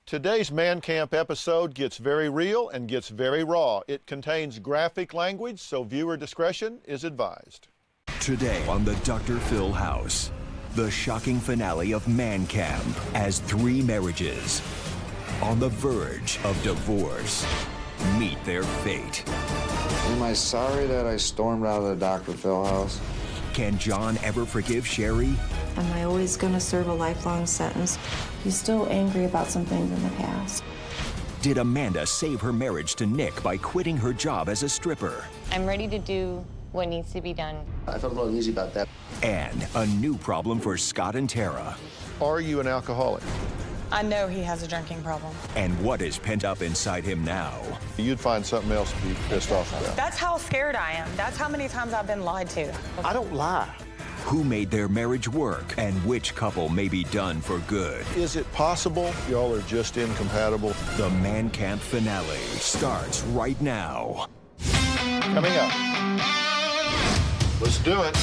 Today's Man Camp episode gets very real and gets very raw. It contains graphic language, so viewer discretion is advised. Today on the Dr. Phil House, the shocking finale of Man Camp as three marriages on the verge of divorce meet their fate. Am I sorry that I stormed out of the Dr. Phil house? Can John ever forgive Sherry? Am I always going to serve a lifelong sentence? He's still angry about some things in the past. Did Amanda save her marriage to Nick by quitting her job as a stripper? I'm ready to do what needs to be done. I felt a little uneasy about that. And a new problem for Scott and Tara. Are you an alcoholic? I know he has a drinking problem. And what is pent up inside him now? You'd find something else to be pissed off about. That's how scared I am. That's how many times I've been lied to. I don't lie. Who made their marriage work and which couple may be done for good? Is it possible y'all are just incompatible? The Man Camp finale starts right now. Coming up. Let's do it.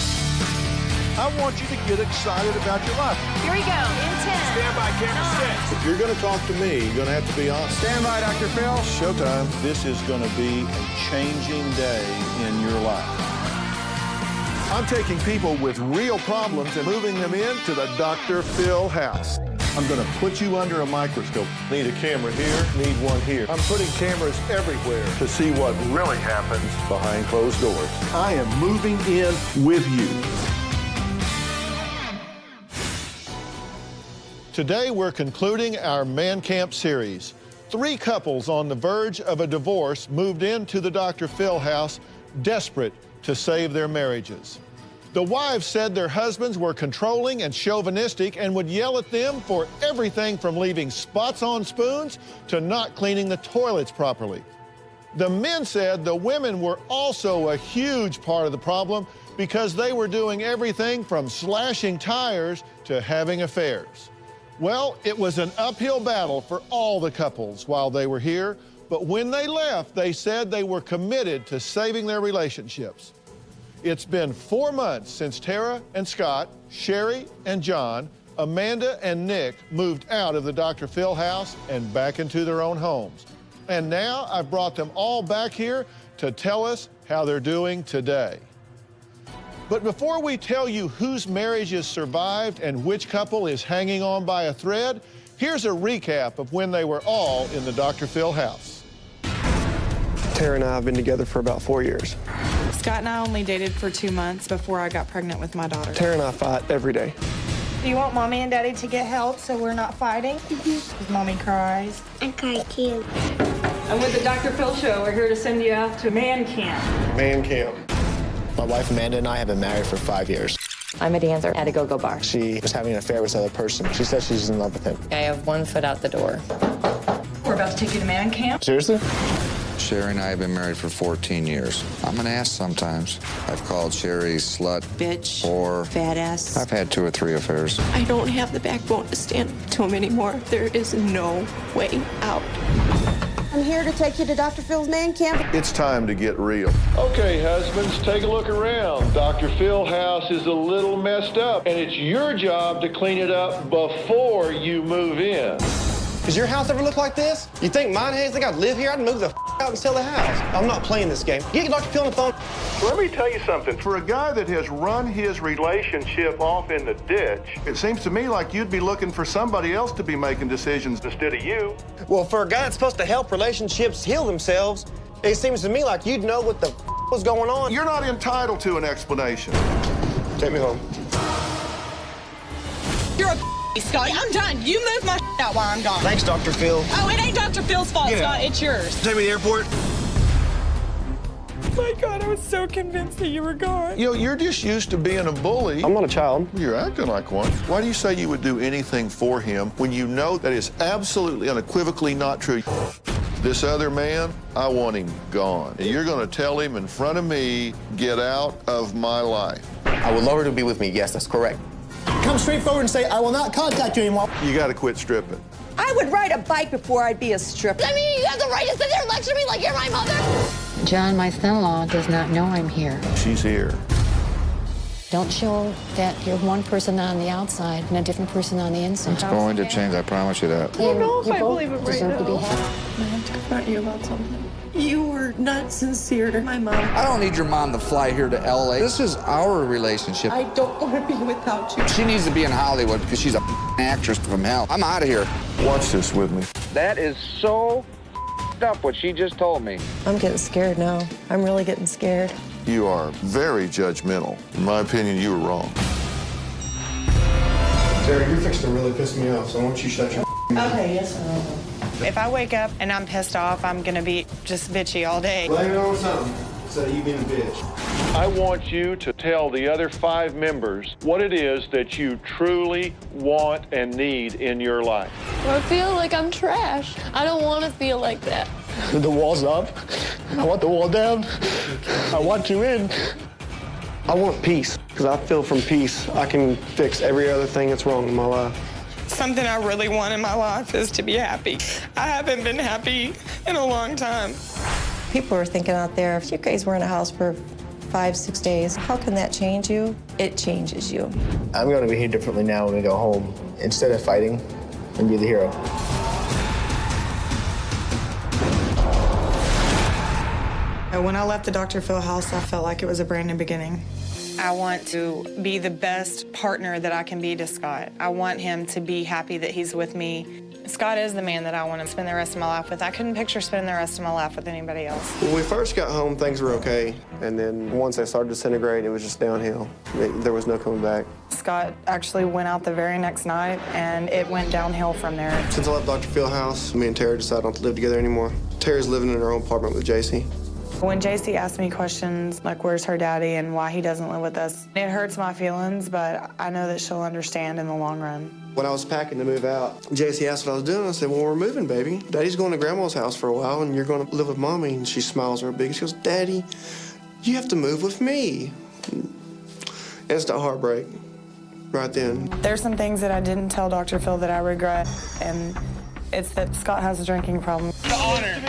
I want you to get excited about your life. Here we go, in 10. Stand by, camera 6. If you're going to talk to me, you're going to have to be honest. Stand by, Dr. Phil. Showtime. This is going to be a changing day in your life. I'm taking people with real problems and moving them into the Dr. Phil house. I'm going to put you under a microscope. Need a camera here, need one here. I'm putting cameras everywhere to see what really happens behind closed doors. I am moving in with you. Today, we're concluding our Man Camp series. Three couples on the verge of a divorce moved into the Dr. Phil house, desperate to save their marriages. The wives said their husbands were controlling and chauvinistic and would yell at them for everything from leaving spots on spoons to not cleaning the toilets properly. The men said the women were also a huge part of the problem because they were doing everything from slashing tires to having affairs. Well, it was an uphill battle for all the couples while they were here, but when they left, they said they were committed to saving their relationships. It's been 4 months since Tara and Scott, Sherry and John, Amanda and Nick moved out of the Dr. Phil house and back into their own homes. And now I've brought them all back here to tell us how they're doing today. But before we tell you whose marriages survived and which couple is hanging on by a thread, here's a recap of when they were all in the Dr. Phil house. Tara and I have been together for about 4 years. Scott and I only dated for 2 months before I got pregnant with my daughter. Tara and I fight every day. Do you want Mommy and Daddy to get help so we're not fighting? Because Mommy cries. I cry too. I'm with the Dr. Phil Show. We're here to send you out to Man Camp. Man Camp. My wife Amanda and I have been married for 5 years. I'm a dancer at a go-go bar. She was having an affair with another person. She says she's in love with him. I have 1 foot out the door. We're about to take you to Man Camp. Seriously? Sherry and I have been married for 14 years. I'm an ass sometimes. I've called Sherry slut, Bitch. whore. Fat ass. I've had 2 or 3 affairs. I don't have the backbone to stand up to him anymore. There is no way out. I'm here to take you to Dr. Phil's Man Camp. It's time to get real. Okay, husbands, take a look around. Dr. Phil house is a little messed up, and it's your job to clean it up before you move in. Does your house ever look like this? You think mine has? Think I'd live here? I'd move the out and sell the house. I'm not playing this game. Get Dr. Phil on the phone. Let me tell you something. For a guy that has run his relationship off in the ditch, it seems to me like you'd be looking for somebody else to be making decisions instead of you. Well, for a guy that's supposed to help relationships heal themselves, it seems to me like you'd know what the was going on. You're not entitled to an explanation. Take me home. You're a Scott. I'm done. You move my out while I'm gone. Thanks, Dr. Phil. Oh, it ain't Dr. Phil's fault, Scott. It's yours. Take me to the airport. My God, I was so convinced that you were gone. You know, you're just used to being a bully. I'm not a child. You're acting like one. Why do you say you would do anything for him when you know that is absolutely unequivocally not true? This other man, I want him gone. And you're going to tell him in front of me, get out of my life. I would love her to be with me. Yes, that's correct. Come straight forward and say, I will not contact you anymore. You got to quit stripping. I would ride a bike before I'd be a stripper. I mean, you have the right to sit there and lecture me like you're my mother. John, my son-in-law, does not know I'm here. She's here. Don't show that you're one person on the outside and a different person on the inside. It's going to change, I promise you that. I don't know if I believe it right Deserve to be now. happy. I have to confront you about something. You were not sincere to my mom. I don't need your mom to fly here to LA. This is our relationship. I don't want to be without you. She needs to be in Hollywood because she's a actress from hell. I'm out of here. Watch this with me. That is so up what she just told me. I'm getting scared now. I'm really getting scared. You are very judgmental. In my opinion, you were wrong. Sarah, you're fixing to really piss me off, so why don't you shut your Okay, yes, I will. If I wake up and I'm pissed off, I'm gonna be just bitchy all day. Blame it on something instead of you being a bitch. I want you to tell the other 5 members what it is that you truly want and need in your life. I feel like I'm trash. I don't want to feel like that. The wall's up. I want the wall down. I want you in. I want peace, because I feel from peace I can fix every other thing that's wrong in my life. Something I really want in my life is to be happy. I haven't been happy in a long time. People are thinking out there, if you guys were in a house for 5-6 days, how can that change you? It changes you. I'm going to behave differently now when we go home. Instead of fighting, and be the hero. When I left the Dr. Phil house, I felt like it was a brand new beginning. I want to be the best partner that I can be to Scott. I want him to be happy that he's with me. Scott is the man that I want to spend the rest of my life with. I couldn't picture spending the rest of my life with anybody else. When we first got home, things were okay. And then once they started disintegrating, it was just downhill. There was no coming back. Scott actually went out the very next night, and it went downhill from there. Since I left Dr. Phil house, me and Tara decided not to live together anymore. Tara's living in her own apartment with JC. When JC asked me questions like where's her daddy and why he doesn't live with us, it hurts my feelings, but I know that she'll understand in the long run. When I was packing to move out, JC asked what I was doing. I said, well, we're moving, baby. Daddy's going to Grandma's house for a while, and you're going to live with Mommy. And she smiles real big. She goes, Daddy, you have to move with me. Instant heartbreak right then. There's some things that I didn't tell Dr. Phil that I regret, and it's that Scott has a drinking problem. The honor.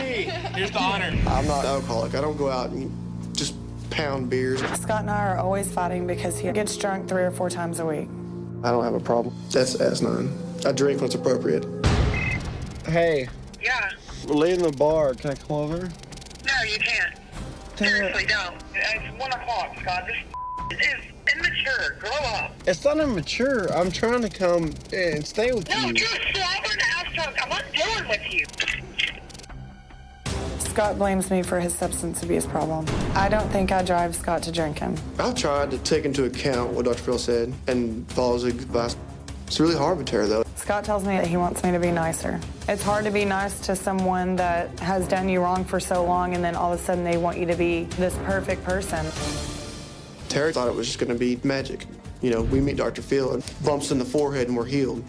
Here's the honor. I'm not an alcoholic. I don't go out and just pound beers. Scott and I are always fighting because he gets drunk 3 or 4 times a week. I don't have a problem. That's asinine. I drink when it's appropriate. Hey. Yeah. We're leaving the bar. Can I come over? No, you can't. Seriously, don't. It's 1 o'clock, Scott. This is immature. Grow up. It's not immature. I'm trying to come and stay with No, you. you're slobbering ass drunk. I'm not dealing with you. Scott blames me for his substance abuse problem. I don't think I drive Scott to drinking. I've tried to take into account what Dr. Phil said and follow his advice. It's really hard with Tara, though. Scott tells me that he wants me to be nicer. It's hard to be nice to someone that has done you wrong for so long, and then all of a sudden they want you to be this perfect person. Tara thought it was just going to be magic. You know, we meet Dr. Phil and bumps in the forehead and we're healed.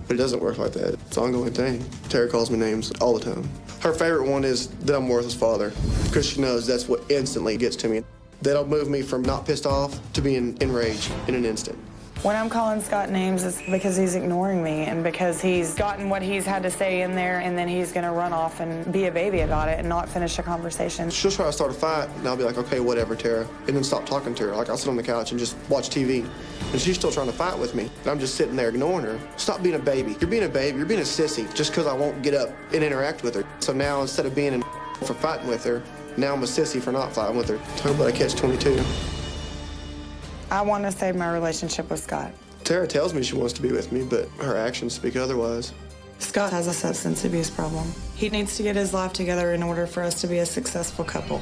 But it doesn't work like that. It's an ongoing thing. Tara calls me names all the time. Her favorite one is that I'm a worthless father, because she knows that's what instantly gets to me. That'll move me from not pissed off to being enraged in an instant. When I'm calling Scott names, it's because he's ignoring me and because he's gotten what he's had to say in there, and then he's going to run off and be a baby about it and not finish a conversation. She'll try to start a fight, and I'll be like, okay, whatever, Tara, and then stop talking to her. Like, I'll sit on the couch and just watch TV, and she's still trying to fight with me, and I'm just sitting there ignoring her. Stop being a baby. You're being a baby. You're being a sissy just because I won't get up and interact with her. So now, instead of being for fighting with her, now I'm a sissy for not fighting with her. Hope that I catch 22. I want to save my relationship with Scott. Tara tells me she wants to be with me, but her actions speak otherwise. Scott has a substance abuse problem. He needs to get his life together in order for us to be a successful couple.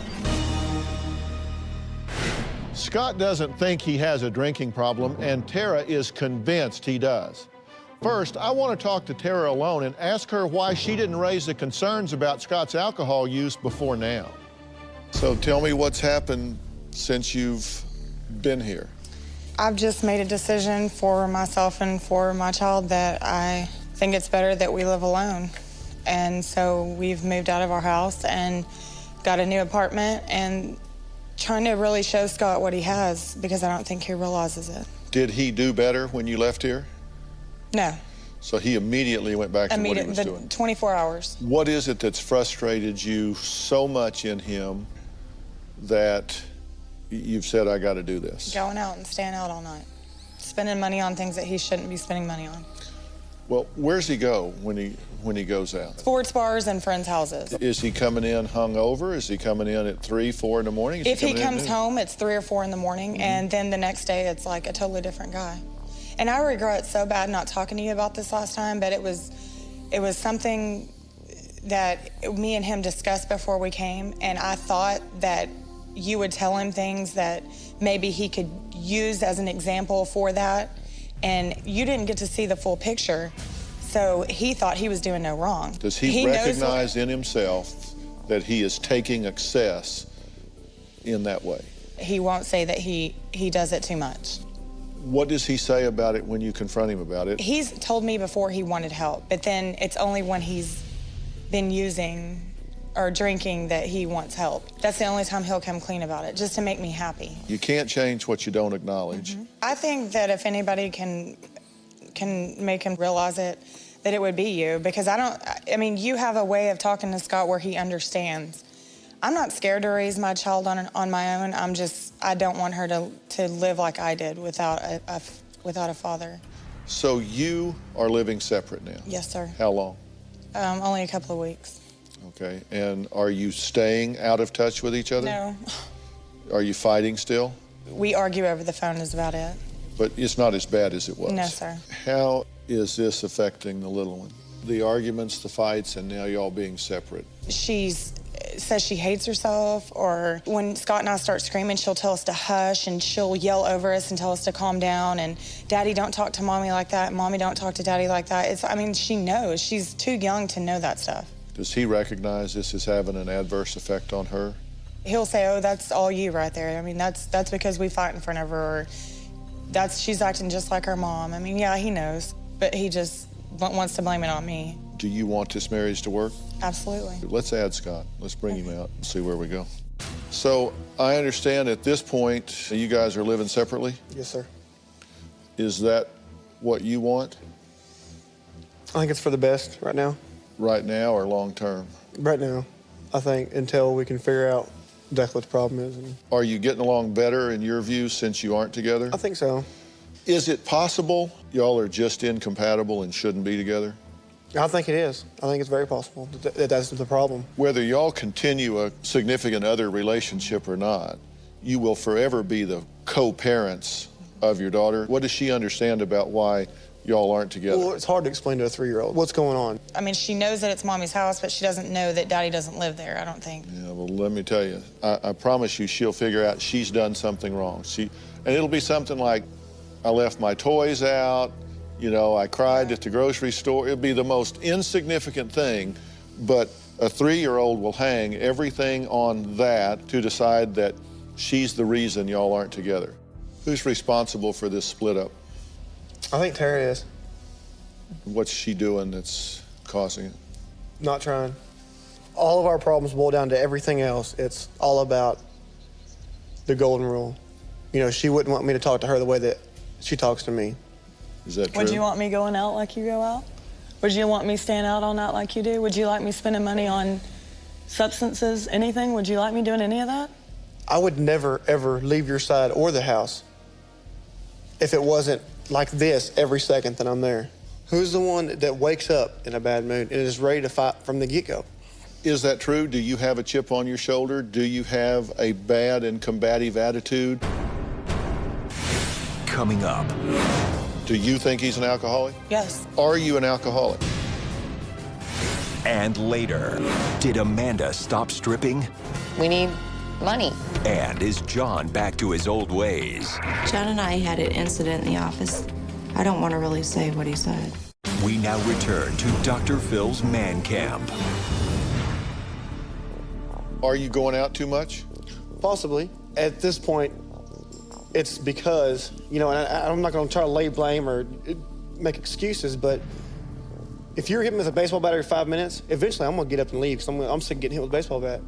Scott doesn't think he has a drinking problem, and Tara is convinced he does. First, I want to talk to Tara alone and ask her why she didn't raise the concerns about Scott's alcohol use before now. So tell me what's happened since you've been here. I've just made a decision for myself and for my child that I think it's better that we live alone. And so we've moved out of our house and got a new apartment and trying to really show Scott what he has, because I don't think he realizes it. Did he do better when you left here? No. So he immediately went back to what he was doing? 24 hours. What is it that's frustrated you so much in him that You've said, I got to do this. Going out and staying out all night. Spending money on things that he shouldn't be spending money on. Well, where's he go when he goes out? Sports bars and friends' houses. Is he coming in hungover? Is he coming in at 3, 4 in the morning? If he comes home, it's 3 or 4 in the morning, and then the next day it's like a totally different guy. And I regret so bad not talking to you about this last time, but it was something that me and him discussed before we came, and I thought that you would tell him things that maybe he could use as an example for that, and you didn't get to see the full picture, so he thought he was doing no wrong. Does he recognize in himself that he is taking excess in that way? He won't say that he does it too much. What does he say about it when you confront him about it? He's told me before he wanted help, but then it's only when he's been using or drinking that he wants help. That's the only time he'll come clean about it, just to make me happy. You can't change what you don't acknowledge. I think that if anybody can make him realize it, that it would be you, because I mean, you have a way of talking to Scott where he understands. I'm not scared to raise my child on my own. I don't want her to live like I did without a father. So you are living separate now? Yes, sir. How long? Only a couple of weeks. Okay, and are you staying out of touch with each other? No. Are you fighting still? We argue over the phone is about it. But it's not as bad as it was? No, sir. How is this affecting the little one? The arguments, the fights, and now y'all being separate? She says she hates herself, or when Scott and I start screaming, she'll tell us to hush, and she'll yell over us and tell us to calm down, and Daddy, don't talk to Mommy like that, and Mommy, don't talk to Daddy like that. I mean, she knows. She's too young to know that stuff. Does he recognize this is having an adverse effect on her? He'll say, oh, that's all you right there. I mean, that's because we fight in front of her, or she's acting just like her mom. I mean, yeah, he knows, but he just wants to blame it on me. Do you want this marriage to work? Absolutely. Let's add Scott. Let's bring him out and see where we go. So I understand at this point, you guys are living separately? Yes, sir. Is that what you want? I think it's for the best right now. Right now or long term? Right now, I think, until we can figure out exactly what the problem is. Are you getting along better in your view since you aren't together? I think so. Is it possible y'all are just incompatible and shouldn't be together? I think it is. I think it's very possible that that's the problem. Whether y'all continue a significant other relationship or not, you will forever be the co-parents of your daughter. What does she understand about why y'all aren't together? Well, it's hard to explain to a 3-year-old what's going on. I mean, she knows that it's Mommy's house, but she doesn't know that Daddy doesn't live there, I don't think. Yeah, well, let me tell you, I promise you she'll figure out she's done something wrong. And it'll be something like, I left my toys out, you know, I cried at the grocery store. It'll be the most insignificant thing, but a 3-year-old will hang everything on that to decide that she's the reason y'all aren't together. Who's responsible for this split up? I think Tara is. What's she doing that's causing it? Not trying. All of our problems boil down to everything else. It's all about the golden rule. You know, she wouldn't want me to talk to her the way that she talks to me. Is that true? Would you want me going out like you go out? Would you want me staying out all night like you do? Would you like me spending money on substances, anything? Would you like me doing any of that? I would never, ever leave your side or the house if it wasn't like this every second that I'm there. Who's the one that wakes up in a bad mood and is ready to fight from the get-go? Is that true? Do you have a chip on your shoulder? Do you have a bad and combative attitude? Coming up. Do you think he's an alcoholic? Yes. Are you an alcoholic? And later, did Amanda stop stripping? We need money. And is John back to his old ways? John and I had an incident in the office. I don't want to really say what he said. We now return to Dr. Phil's man camp. Are you going out too much? Possibly. At this point, it's because, you know, and I'm not going to try to lay blame or make excuses, but if you're hitting with a baseball bat every 5 minutes, eventually I'm going to get up and leave because I'm sick of getting hit with a baseball bat.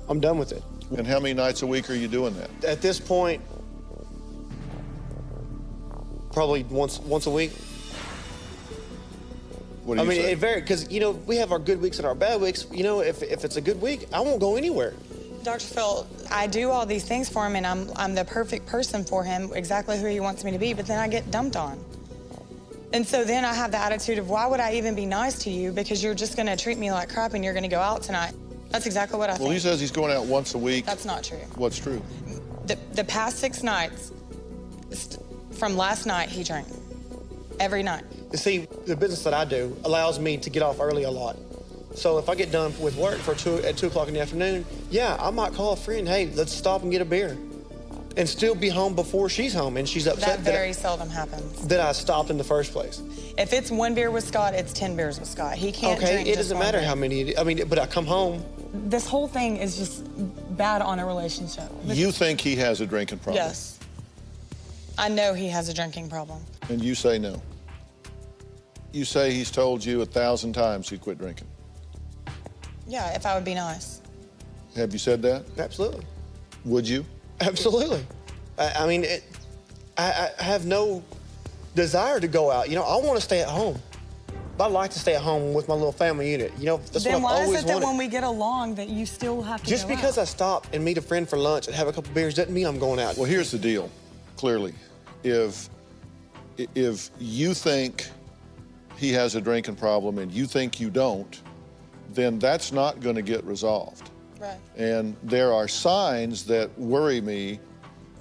I'm done with it. And how many nights a week are you doing that? At this point, probably once a week. What do you say? It varies because, you know, we have our good weeks and our bad weeks. You know, if it's a good week, I won't go anywhere. Dr. Phil, I do all these things for him, and I'm the perfect person for him, exactly who he wants me to be, but then I get dumped on. And so then I have the attitude of, why would I even be nice to you, because you're just gonna treat me like crap and you're gonna go out tonight. That's exactly what I think. Well, he says he's going out once a week. That's not true. What's true? The past 6 nights, from last night, he drank. Every night. You see, the business that I do allows me to get off early a lot. So if I get done with work at 2 o'clock in the afternoon, yeah, I might call a friend, hey, let's stop and get a beer. And still be home before she's home, and she's upset that very seldom happens. That I stopped in the first place. If it's 1 beer with Scott, it's 10 beers with Scott. He can't drink Okay, it doesn't matter how many, but I come home. This whole thing is just bad on a relationship. You think he has a drinking problem? Yes. I know he has a drinking problem. And you say no. You say he's told you 1,000 times he'd quit drinking. Yeah, if I would be nice. Have you said that? Absolutely. Would you? Absolutely. I mean, I have no desire to go out. You know, I want to stay at home. I like to stay at home with my little family unit. You know, that's then what I've always wanted. Then why is it that when we get along that you still have to Just go because out? I stop and meet a friend for lunch and have a couple beers doesn't mean I'm going out. Well, here's the deal, clearly. If you think he has a drinking problem and you think you don't, then that's not going to get resolved. Right. And there are signs that worry me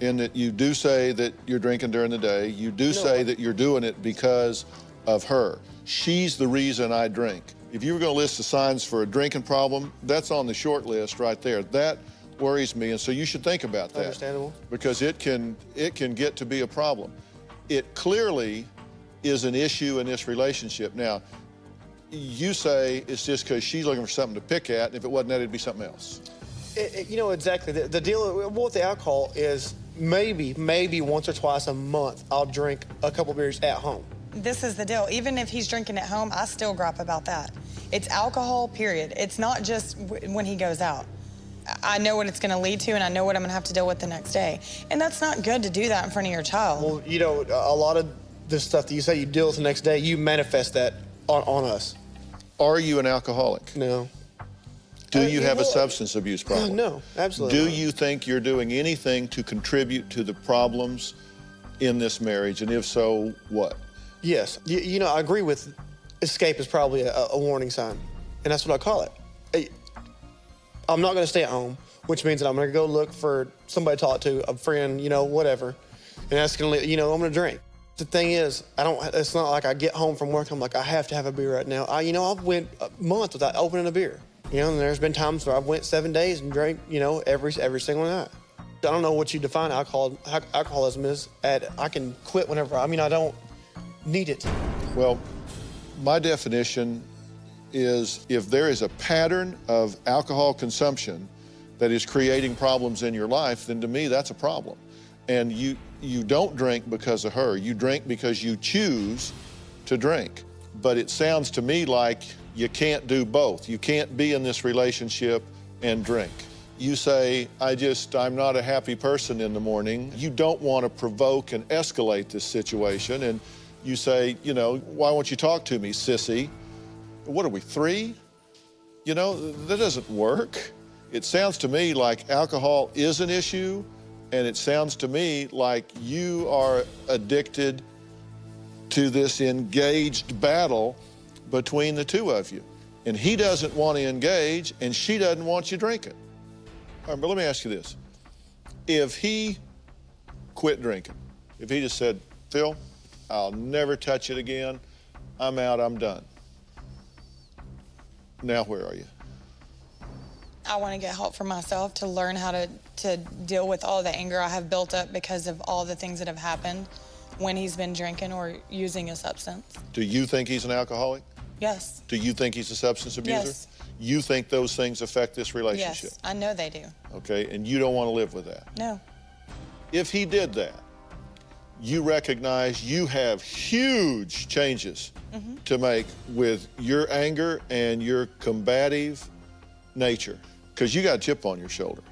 in that you do say that you're drinking during the day. You do say that you're doing it because of her. She's the reason I drink. If you were going to list the signs for a drinking problem, that's on the short list right there. That worries me, and so you should think about that. Understandable. Because it can get to be a problem. It clearly is an issue in this relationship. Now, you say it's just because she's looking for something to pick at, and if it wasn't that, it'd be something else. You know, exactly. The deal with the alcohol is maybe once or twice a month, I'll drink a couple beers at home. This is the deal. Even if he's drinking at home, I still gripe about that. It's alcohol, period. It's not just when he goes out. I know what it's going to lead to, and I know what I'm going to have to deal with the next day. And that's not good to do that in front of your child. Well, you know, a lot of the stuff that you say you deal with the next day, you manifest that on us. Are you an alcoholic? No. Do you have a substance abuse problem? No, absolutely Do not. you think you're doing anything to contribute to the problems in this marriage? And if so, what? Yes. You know, I agree with escape is probably a warning sign, and that's what I call it. I'm not going to stay at home, which means that I'm going to go look for somebody to talk to, a friend, you know, whatever, and that's going to, you know, I'm going to drink. The thing is, it's not like I get home from work, I'm like, I have to have a beer right now. I've went a month without opening a beer. You know, and there's been times where I've went 7 days and drank, you know, every single night. I don't know what you define alcoholism is. I can quit whenever, I don't need it. Well, my definition is if there is a pattern of alcohol consumption that is creating problems in your life, then to me that's a problem. And you don't drink because of her. You drink because you choose to drink. But it sounds to me like you can't do both. You can't be in this relationship and drink. You say, I'm not a happy person in the morning. You don't want to provoke and escalate this situation. And you say, you know, why won't you talk to me, sissy? What are we, 3? You know, that doesn't work. It sounds to me like alcohol is an issue, and it sounds to me like you are addicted to this engaged battle between the two of you. And he doesn't want to engage, and she doesn't want you drinking. All right, but let me ask you this. If he quit drinking, if he just said, Phil, I'll never touch it again, I'm out, I'm done. Now where are you? I want to get help for myself to learn how to deal with all the anger I have built up because of all the things that have happened when he's been drinking or using a substance. Do you think he's an alcoholic? Yes. Do you think he's a substance abuser? Yes. You think those things affect this relationship? Yes, I know they do. Okay, and you don't want to live with that? No. If he did that, you recognize you have huge changes to make with your anger and your combative nature, because you got a chip on your shoulder.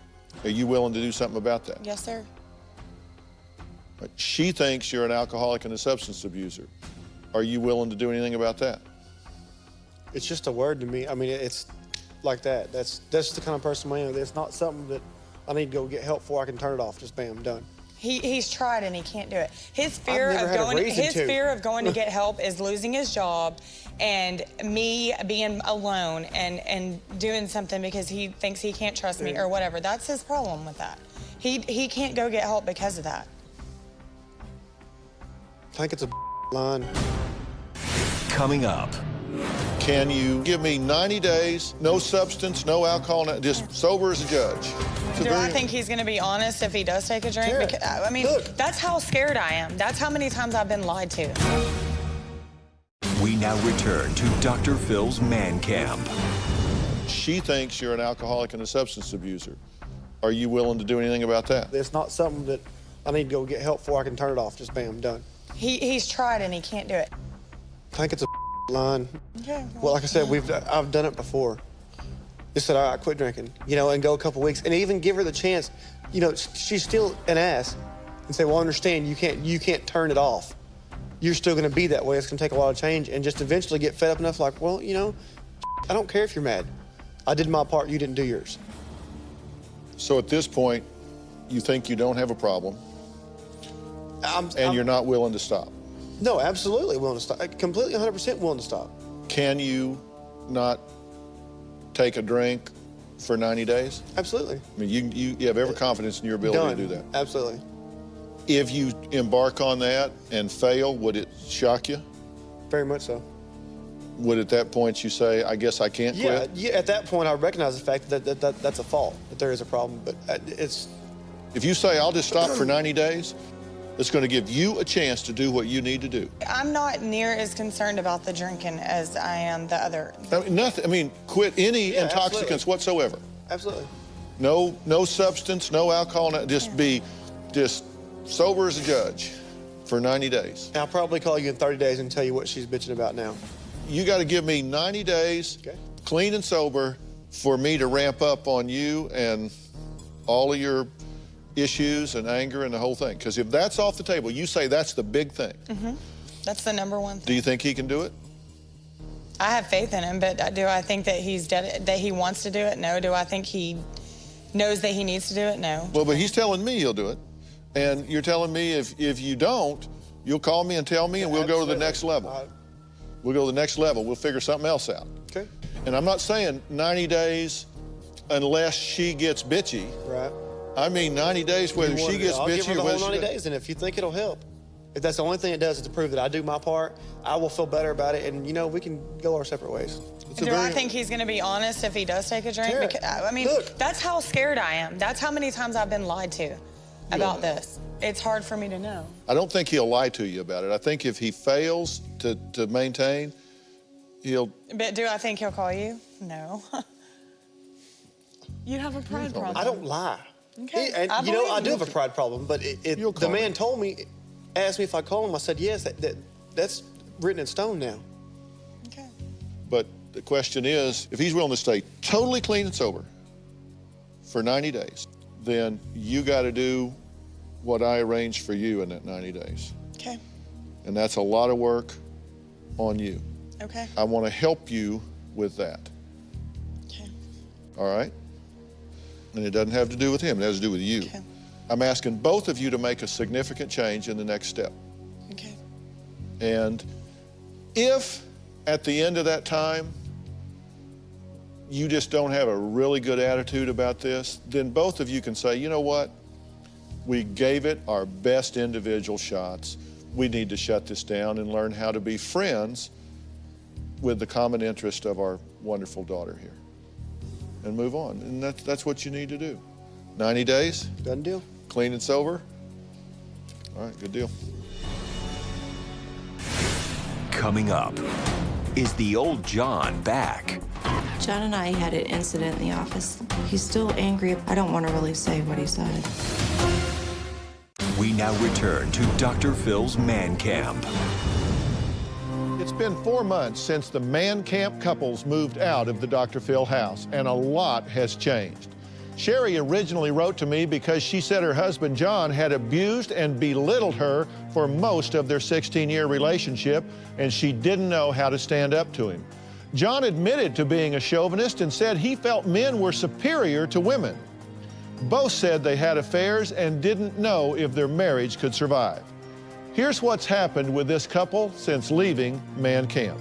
Are you willing to do something about that? Yes, sir. But she thinks you're an alcoholic and a substance abuser. Are you willing to do anything about that? It's just a word to me. I mean, it's like that. That's the kind of person I am. It's not something that I need to go get help for. I can turn it off. Just bam, done. He's tried and he can't do it. His fear I've never had a reason to. fear of going to get help is losing his job and me being alone and doing something because he thinks he can't trust me or whatever. That's his problem with that. He can't go get help because of that. I think it's a line. Coming up. Can you give me 90 days, no substance, no alcohol, just sober as a judge? Do I think he's going to be honest if he does take a drink? Sure. Because, I mean, that's how scared I am. That's how many times I've been lied to. We now return to Dr. Phil's man camp. She thinks you're an alcoholic and a substance abuser. Are you willing to do anything about that? It's not something that I need to go get help for. I can turn it off. Just bam, done. He's tried and he can't do it. I think it's a line. Okay. Well, like I said, I've done it before. Just said, all right, quit drinking, you know, and go a couple weeks, and even give her the chance. You know, she's still an ass, and say, well, I understand you can't turn it off. You're still going to be that way. It's going to take a lot of change, and just eventually get fed up enough, like, well, you know, I don't care if you're mad. I did my part. You didn't do yours. So at this point, you think you don't have a problem, and you're not willing to stop? No, absolutely willing to stop. Completely 100% willing to stop. Can you not take a drink for 90 days? Absolutely. I mean, you have every confidence in your ability to do that. Absolutely. If you embark on that and fail, would it shock you? Very much so. Would at that point you say, I guess I can't quit? Yeah, at that point I recognize the fact that that's a fault, that there is a problem, but it's... If you say, I'll just stop for 90 days, it's going to give you a chance to do what you need to do. I'm not near as concerned about the drinking as I am the other. I mean, nothing. I mean, quit any intoxicants whatsoever. Absolutely. No substance, no alcohol. Just sober as a judge for 90 days. I'll probably call you in 30 days and tell you what she's bitching about now. You got to give me 90 days, clean and sober, for me to ramp up on you and all of your issues and anger and the whole thing. Because if that's off the table, you say that's the big thing. Mm-hmm. That's the number one thing. Do you think he can do it? I have faith in him, but do I think that that he wants to do it? No. Do I think he knows that he needs to do it? No. Well, but he's telling me he'll do it. And you're telling me if you don't, you'll call me and tell me, and we'll go to the next level. We'll go to the next level. We'll figure something else out. Okay. And I'm not saying 90 days unless she gets bitchy. Right. I mean 90 days whether she gets I'll give her bitchy the or whether whole 90 days, and if you think it'll help, if that's the only thing it does is to prove that I do my part, I will feel better about it, and, you know, we can go our separate ways. Do I think he's going to be honest if he does take a drink? Sure. Because, I mean, that's how scared I am. That's how many times I've been lied to about this. It's hard for me to know. I don't think he'll lie to you about it. I think if he fails to maintain, he'll... But do I think he'll call you? No. You have a pride problem. I don't lie. Okay. And, you know, I do have a pride problem, but the man told me, asked me if I'd call him. I said, yes, that's written in stone now. Okay. But the question is, if he's willing to stay totally clean and sober for 90 days, then you got to do what I arranged for you in that 90 days. Okay. And that's a lot of work on you. Okay. I want to help you with that. Okay. All right? And it doesn't have to do with him, it has to do with you. Okay. I'm asking both of you to make a significant change in the next step. Okay. And if at the end of that time you just don't have a really good attitude about this, then both of you can say, you know what? We gave it our best individual shots. We need to shut this down and learn how to be friends with the common interest of our wonderful daughter here. And move on. And that's what you need to do. 90 days. Done deal. Clean and sober. All right, good deal. Coming up, is the old John back? John and I had an incident in the office. He's still angry. I don't want to really say what he said. We now return to Dr. Phil's man camp. It's been 4 months since the man camp couples moved out of the Dr. Phil house, and a lot has changed. Sherry originally wrote to me because she said her husband John had abused and belittled her for most of their 16-year relationship, and she didn't know how to stand up to him. John admitted to being a chauvinist and said he felt men were superior to women. Both said they had affairs and didn't know if their marriage could survive. Here's what's happened with this couple since leaving man camp.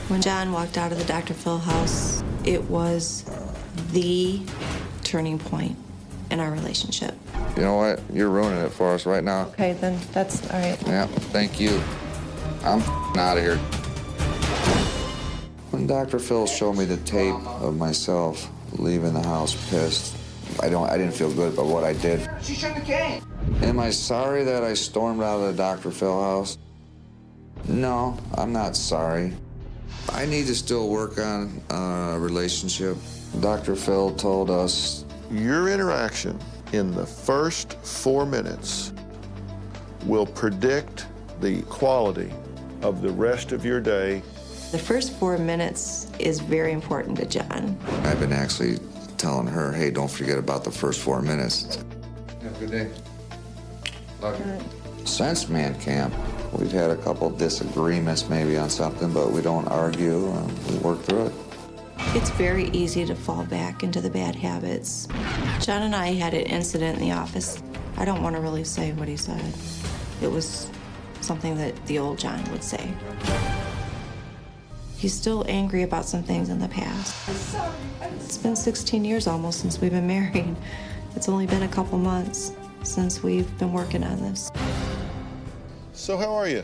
When John walked out of the Dr. Phil house, it was the turning point in our relationship. You know what? You're ruining it for us right now. Okay, then that's all right. Yeah, thank you. I'm out of here. When Dr. Phil showed me the tape of myself leaving the house pissed, I didn't feel good about what I did. She shouldn't have came. Am I sorry that I stormed out of the Dr. Phil house? No, I'm not sorry. I need to still work on a relationship. Dr. Phil told us, your interaction in the first 4 minutes will predict the quality of the rest of your day. The first 4 minutes is very important to John. I've been actually telling her, hey, don't forget about the first 4 minutes. Have a good day. Love you. Since man camp, we've had a couple disagreements maybe on something, but we don't argue. We work through it. It's very easy to fall back into the bad habits. John and I had an incident in the office. I don't want to really say what he said. It was something that the old John would say. He's still angry about some things in the past. It's been 16 years almost since we've been married. It's only been a couple months since we've been working on this. So how are you?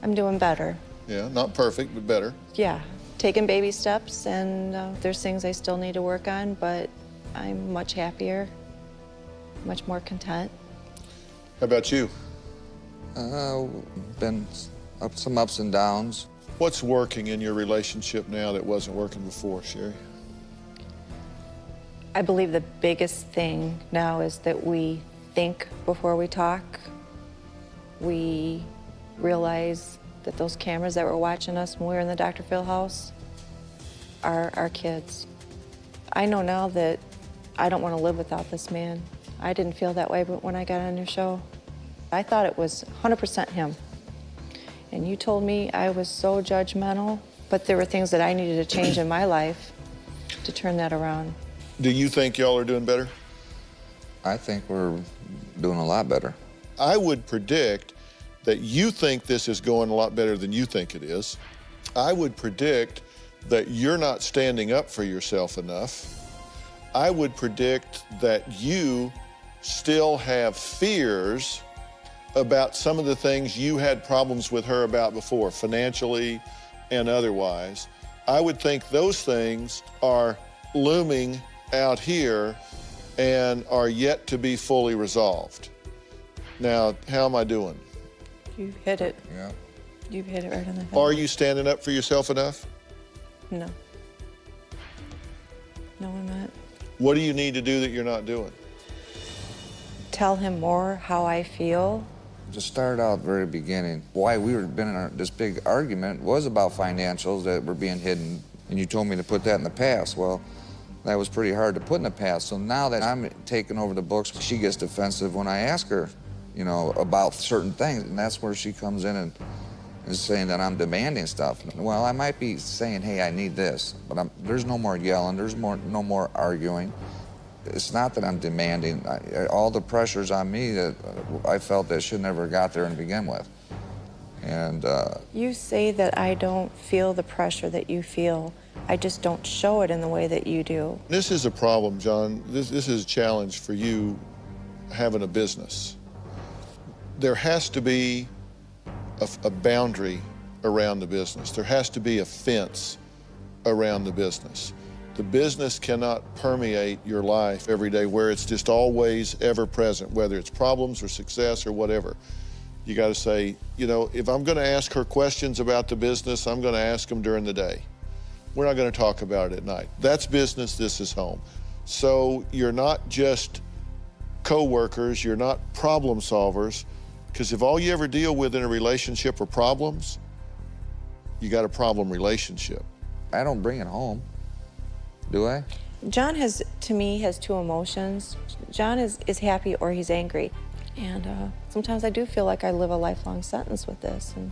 I'm doing better. Yeah, not perfect, but better. Yeah, taking baby steps, and there's things I still need to work on, but I'm much happier, much more content. How about you? Been some ups and downs. What's working in your relationship now that wasn't working before, Sherry? I believe the biggest thing now is that we think before we talk. We realize that those cameras that were watching us when we were in the Dr. Phil house are our kids. I know now that I don't want to live without this man. I didn't feel that way, but when I got on your show, I thought it was 100% him. And you told me I was so judgmental, but there were things that I needed to change in my life to turn that around. Do you think y'all are doing better? I think we're doing a lot better. I would predict that you think this is going a lot better than you think it is. I would predict that you're not standing up for yourself enough. I would predict that you still have fears about some of the things you had problems with her about before, financially and otherwise. I would think those things are looming out here and are yet to be fully resolved. Now, how am I doing? You hit it. Yeah. You hit it right on the head. Are you standing up for yourself enough? No. No, I'm not. What do you need to do that you're not doing? Tell him more how I feel. Just started out very beginning. Why we were been in this big argument was about financials that were being hidden, and you told me to put that in the past. Well, that was pretty hard to put in the past. So now that I'm taking over the books, she gets defensive when I ask her, you know, about certain things, and that's where she comes in and is saying that I'm demanding stuff. Well, I might be saying, hey, I need this, but there's no more yelling, there's no more arguing. It's not that I'm demanding. All the pressure's on me that I felt that should never got there to begin with. And you say that I don't feel the pressure that you feel. I just don't show it in the way that you do. This is a problem, John. This is a challenge for you having a business. There has to be a boundary around the business. There has to be a fence around the business. The business cannot permeate your life every day where it's just always ever present, whether it's problems or success or whatever. You got to say, you know, if I'm going to ask her questions about the business, I'm going to ask them during the day. We're not going to talk about it at night. That's business, this is home. So you're not just co-workers, you're not problem solvers, because if all you ever deal with in a relationship are problems, you got a problem relationship. I don't bring it home, do I? John has, to me, has two emotions. John is happy or he's angry. And sometimes I do feel like I live a lifelong sentence with this. And,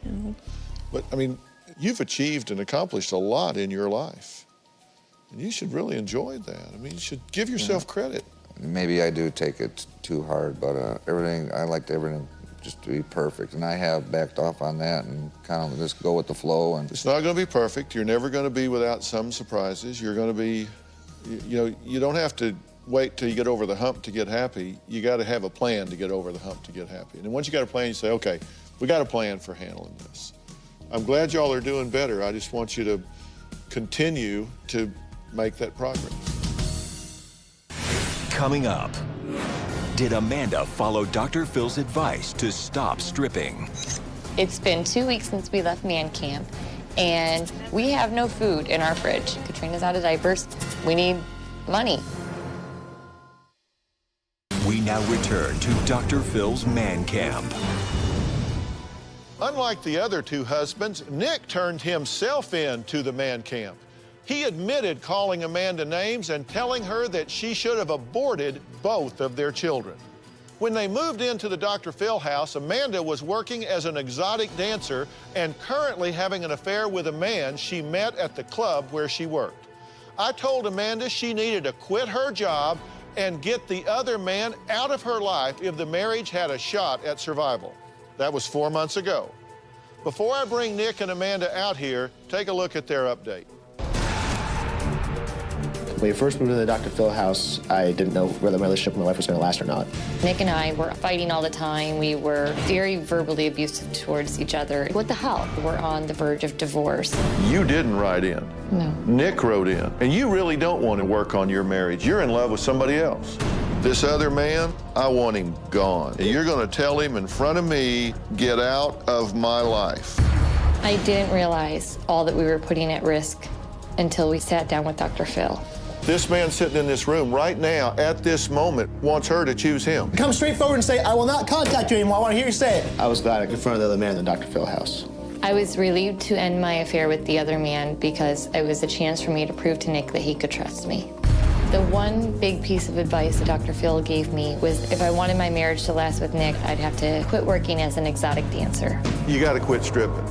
you know. But, I mean, you've achieved and accomplished a lot in your life. And you should really enjoy that. I mean, you should give yourself credit. Maybe I do take it too hard, but I like everything just to be perfect. And I have backed off on that and kind of just go with the flow. And it's not going to be perfect. You're never going to be without some surprises. You're going to be, you know, you don't have to wait till you get over the hump to get happy. You got to have a plan to get over the hump to get happy. And once you got a plan, you say, okay, we got a plan for handling this. I'm glad y'all are doing better. I just want you to continue to make that progress. Coming up, did Amanda follow Dr. Phil's advice to stop stripping? It's been 2 weeks since we left man camp, and we have no food in our fridge. Katrina's out of diapers. We need money. We now return to Dr. Phil's man camp. Unlike the other two husbands, Nick turned himself in to the man camp. He admitted calling Amanda names and telling her that she should have aborted both of their children. When they moved into the Dr. Phil house, Amanda was working as an exotic dancer and currently having an affair with a man she met at the club where she worked. I told Amanda she needed to quit her job and get the other man out of her life if the marriage had a shot at survival. That was 4 months ago. Before I bring Nick and Amanda out here, take a look at their update. When we first moved into the Dr. Phil house, I didn't know whether my relationship with my wife was going to last or not. Nick and I were fighting all the time. We were very verbally abusive towards each other. What the hell? We're on the verge of divorce. You didn't write in. No. Nick wrote in. And you really don't want to work on your marriage. You're in love with somebody else. This other man, I want him gone. And you're going to tell him in front of me, get out of my life. I didn't realize all that we were putting at risk until we sat down with Dr. Phil. This man sitting in this room right now, at this moment, wants her to choose him. Come straight forward and say, I will not contact you anymore. I want to hear you say it. I was glad I confronted the other man in the Dr. Phil house. I was relieved to end my affair with the other man because it was a chance for me to prove to Nick that he could trust me. The one big piece of advice that Dr. Phil gave me was if I wanted my marriage to last with Nick, I'd have to quit working as an exotic dancer. You got to quit stripping.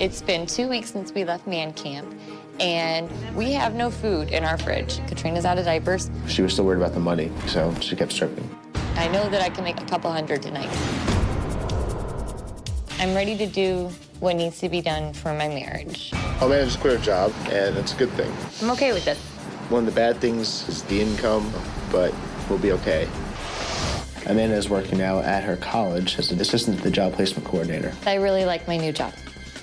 It's been 2 weeks since we left man camp, and we have no food in our fridge. Katrina's out of diapers. She was still worried about the money, so she kept stripping. I know that I can make a couple hundred tonight. I'm ready to do what needs to be done for my marriage. Amanda just quit her job, and it's a good thing. I'm okay with this. One of the bad things is the income, but we'll be okay. Amanda is working now at her college as an assistant to the job placement coordinator. I really like my new job.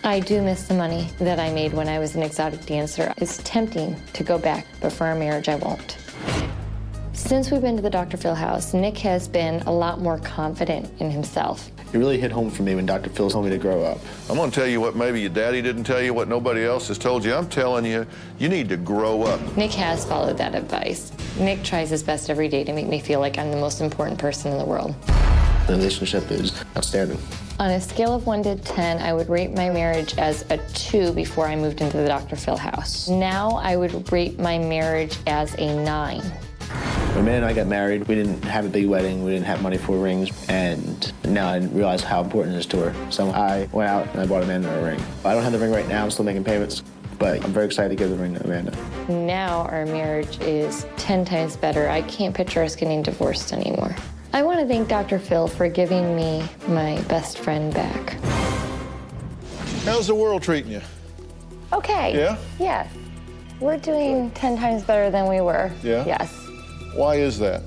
I do miss the money that I made when I was an exotic dancer. It's tempting to go back, but for our marriage, I won't. Since we've been to the Dr. Phil house, Nick has been a lot more confident in himself. It really hit home for me when Dr. Phil told me to grow up. I'm going to tell you what maybe your daddy didn't tell you, what nobody else has told you. I'm telling you, you need to grow up. Nick has followed that advice. Nick tries his best every day to make me feel like I'm the most important person in the world. The relationship is outstanding. On a scale of 1 to 10, I would rate my marriage as a 2 before I moved into the Dr. Phil house. Now I would rate my marriage as a 9. When Amanda and I got married, we didn't have a big wedding, we didn't have money for rings, and now I realize how important it is to her. So I went out and I bought Amanda a ring. I don't have the ring right now, I'm still making payments, but I'm very excited to give the ring to Amanda. Now our marriage is 10 times better. I can't picture us getting divorced anymore. I want to thank Dr. Phil for giving me my best friend back. How's the world treating you? Okay. Yeah? Yes. We're doing 10 times better than we were. Yeah? Yes. Why is that?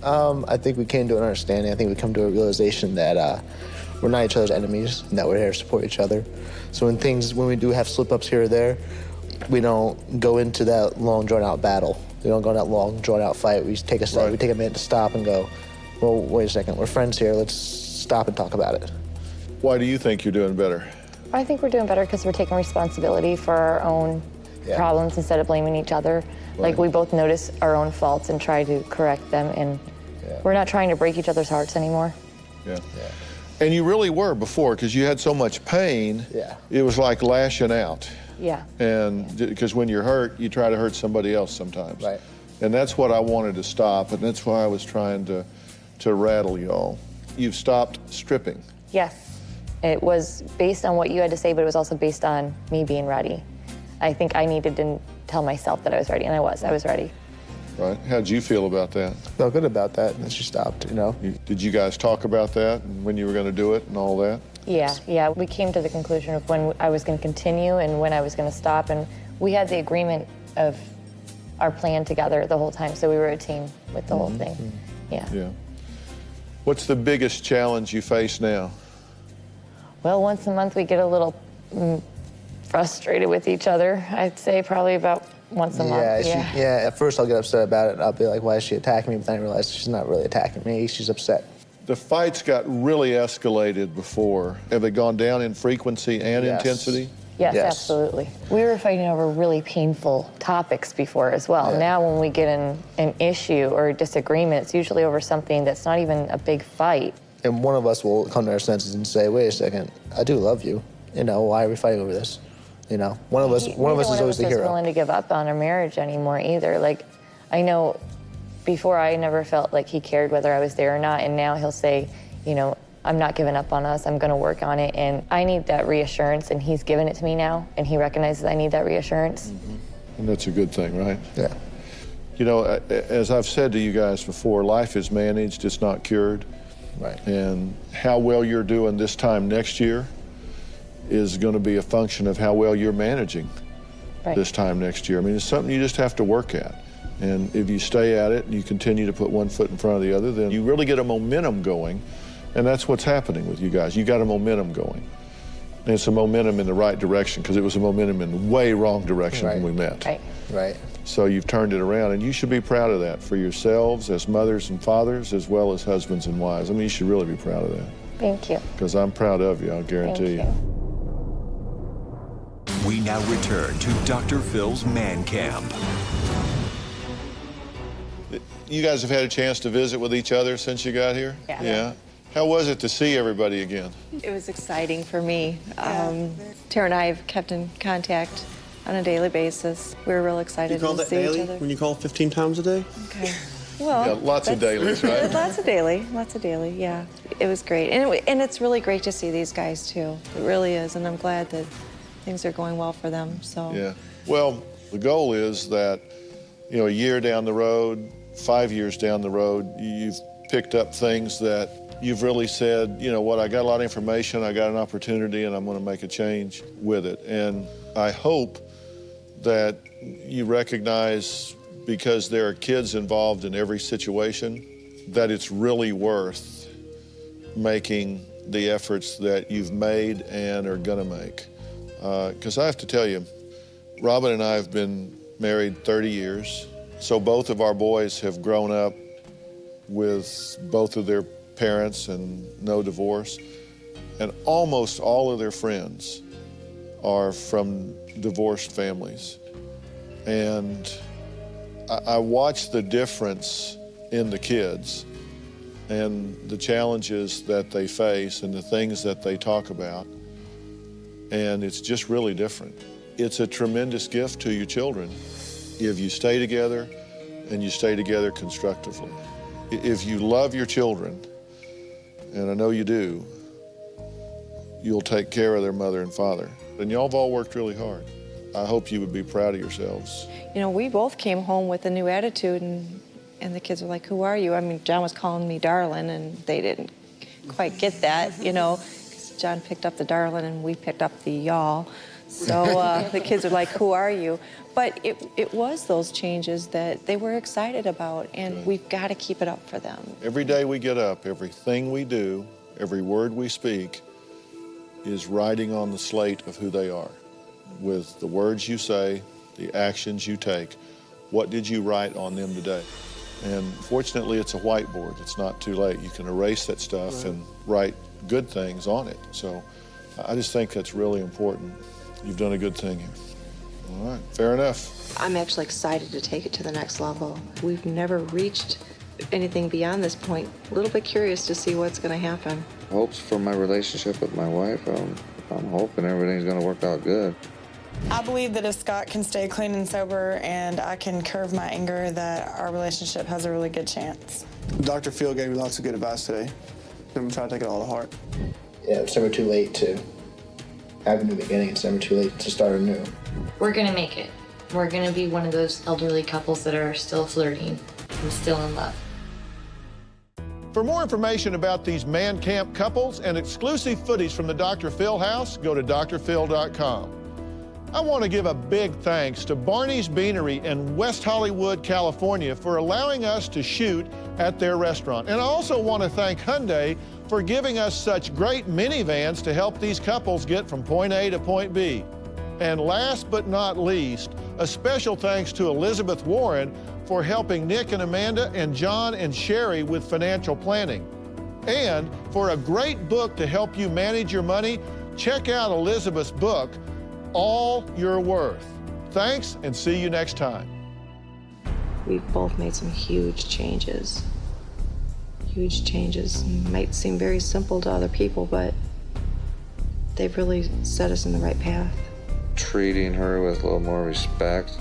I think we came to an understanding. I think we come to a realization that we're not each other's enemies and that we're here to support each other. So when we do have slip-ups here or there, we don't go into that long, drawn-out battle. We don't go in that long, drawn-out fight. We take a step, we take a minute to stop and go, well, wait a second, we're friends here. Let's stop and talk about it. Why do you think you're doing better? I think we're doing better because we're taking responsibility for our own problems instead of blaming each other. Right. Like, we both notice our own faults and try to correct them, and we're not trying to break each other's hearts anymore. Yeah. And you really were before, because you had so much pain, it was like lashing out. Yeah. And because when you're hurt, you try to hurt somebody else sometimes. Right. And that's what I wanted to stop, and that's why I was trying to rattle y'all. You've stopped stripping. Yes. It was based on what you had to say, but it was also based on me being ready. I think I needed to tell myself that I was ready, and I was ready. Right. How'd you feel about that? Felt good about that, and she stopped, you know. Did you guys talk about that and when you were going to do it and all that? Yeah. We came to the conclusion of when I was going to continue and when I was going to stop, and we had the agreement of our plan together the whole time, so we were a team with the whole thing. Yeah. What's the biggest challenge you face now? Well, once a month we get a little frustrated with each other. I'd say probably about once a month. At first I'll get upset about it. I'll be like, why is she attacking me? But then I realize she's not really attacking me. She's upset. The fights got really escalated before. Have they gone down in frequency and intensity? Yes, absolutely. We were fighting over really painful topics before as well. Yeah. Now when we get an issue or a disagreement, it's usually over something that's not even a big fight. And one of us will come to our senses and say, wait a second, I do love you. You know, why are we fighting over this? You know, one of us is always the hero. Neither willing to give up on our marriage anymore either. Like, I know before I never felt like he cared whether I was there or not, and now he'll say, you know, I'm not giving up on us, I'm gonna work on it, and I need that reassurance, and he's given it to me now, and he recognizes I need that reassurance. And that's a good thing, right? Yeah. You know, as I've said to you guys before, life is managed, it's not cured. Right. And how well you're doing this time next year is going to be a function of how well you're managing this time next year. I mean, it's something you just have to work at. And if you stay at it and you continue to put one foot in front of the other, then you really get a momentum going. And that's what's happening with you guys. You got a momentum going. And it's a momentum in the right direction, because it was a momentum in the way wrong direction when we met. Right. So you've turned it around, and you should be proud of that for yourselves as mothers and fathers, as well as husbands and wives. I mean, you should really be proud of that. Thank you. Because I'm proud of you, I'll guarantee you. We now return to Dr. Phil's Man Camp. You guys have had a chance to visit with each other since you got here? Yeah. How was it to see everybody again? It was exciting for me. Tara and I have kept in contact on a daily basis. We were real excited to see each other. When you call 15 times a day? Okay. Well, yeah, lots of dailies, right? Lots of daily, yeah. It was great. And it's really great to see these guys, too. It really is, and I'm glad that things are going well for them, so. Yeah. Well, the goal is that, you know, a year down the road, 5 years down the road, you've picked up things that you've really said, you know what, I got a lot of information, I got an opportunity, and I'm going to make a change with it. And I hope that you recognize, because there are kids involved in every situation, that it's really worth making the efforts that you've made and are going to make. Because I have to tell you, Robin and I have been married 30 years, so both of our boys have grown up with both of their parents and no divorce, and almost all of their friends are from divorced families. And I watch the difference in the kids and the challenges that they face and the things that they talk about, and it's just really different. It's a tremendous gift to your children if you stay together and you stay together constructively. If you love your children, and I know you do, you'll take care of their mother and father. And y'all have all worked really hard. I hope you would be proud of yourselves. You know, we both came home with a new attitude, and the kids were like, who are you? I mean, John was calling me darling, and they didn't quite get that, you know, 'cause John picked up the darling and we picked up the y'all. So the kids were like, who are you? But it was those changes that they were excited about, and we've got to keep it up for them. Every day we get up, everything we do, every word we speak is writing on the slate of who they are. With the words you say, the actions you take, what did you write on them today? And fortunately, it's a whiteboard. It's not too late. You can erase that stuff and write good things on it. So I just think that's really important. You've done a good thing here. All right, fair enough. I'm actually excited to take it to the next level. We've never reached anything beyond this point. A little bit curious to see what's going to happen. Hopes for my relationship with my wife. I'm hoping everything's going to work out good. I believe that if Scott can stay clean and sober and I can curb my anger, that our relationship has a really good chance. Dr. Phil gave me lots of good advice today. I'm going to try to take it all to heart. Yeah, it's never too late to have a new beginning. It's never too late to start anew. We're gonna make it. We're gonna be one of those elderly couples that are still flirting and still in love. For more information about these man camp couples and exclusive footage from the Dr. Phil house, go to drphil.com. I want to give a big thanks to Barney's Beanery in West Hollywood, California for allowing us to shoot at their restaurant. And I also want to thank Hyundai for giving us such great minivans to help these couples get from point A to point B. And last but not least, a special thanks to Elizabeth Warren for helping Nick and Amanda and John and Sherry with financial planning. And for a great book to help you manage your money, check out Elizabeth's book, All You're Worth. Thanks, and see you next time. We've both made some huge changes. Huge changes. Might seem very simple to other people, but they've really set us in the right path. Treating her with a little more respect,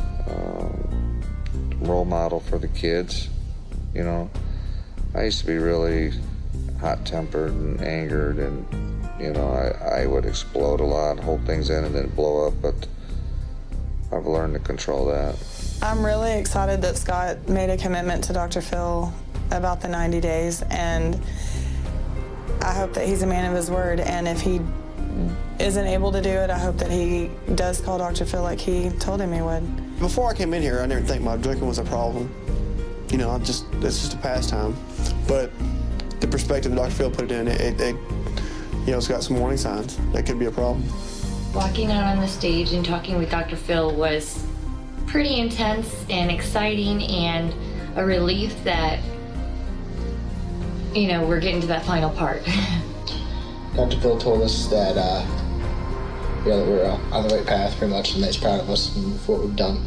role model for the kids, you know. I used to be really hot-tempered and angered, and, you know, I would explode a lot, hold things in and then blow up, but I've learned to control that. I'm really excited that Scott made a commitment to Dr. Phil about the 90 days, and I hope that he's a man of his word, and if he isn't able to do it, I hope that he does call Dr. Phil like he told him he would. Before I came in here, I didn't think my drinking was a problem. You know, it's just a pastime. But the perspective that Dr. Phil put it in, you know, it's got some warning signs. That could be a problem. Walking out on the stage and talking with Dr. Phil was pretty intense and exciting, and a relief that, you know, we're getting to that final part. Dr. Phil told us that, that we're on the right path pretty much, and that he's proud of us and for what we've done.